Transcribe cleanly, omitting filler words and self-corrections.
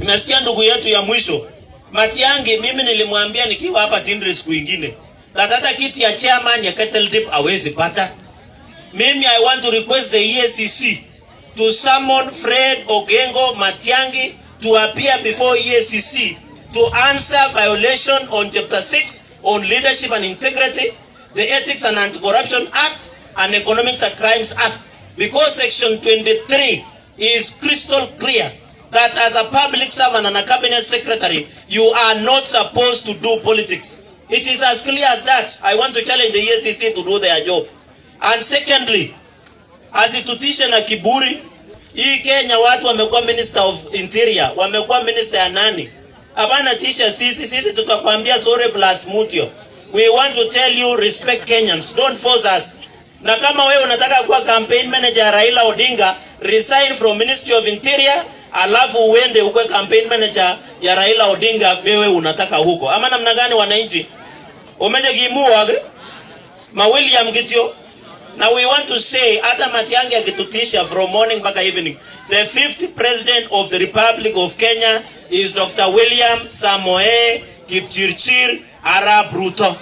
Nimesikia ndugu yetu ya mwisho Matiangi, mimi nilimwambia nikiwa hapa Tindri siku nyingine hata kiti ya chairman ya Kettle Dip hawezi pata. Mimi I want to request the EACC to summon Fred Ogengo Matiangi to appear before EACC to answer violation on chapter 6 on leadership and integrity, the Ethics and Anti-Corruption Act and Economic Crimes Act, because section 23 is crystal clear that as a public servant and a cabinet secretary, you are not supposed to do politics. It is as clear as that. I want to challenge the EACC to do their job. And secondly, usitutishe na kiburi. Hii Kenya watu wamekuwa minister of interior, wamekuwa minister ya nani? Hapana tisha sisi tutakwambia sorry plus mutio. We want to tell you respect Kenyans, don't force us. Na kama wewe unataka kuwa campaign manager Raila Odinga, resign from Ministry of Interior, alafu uende ukwe campaign manager ya Raila Odinga wewe unataka huko. Ama namna gani wananchi? Umeje gimuwa ma William Gitio. Now we want to say hata Matiangi akitutisha from morning mpaka evening. The 5th president of the Republic of Kenya is Dr. William Samoei Kipchirchir Arap Ruto.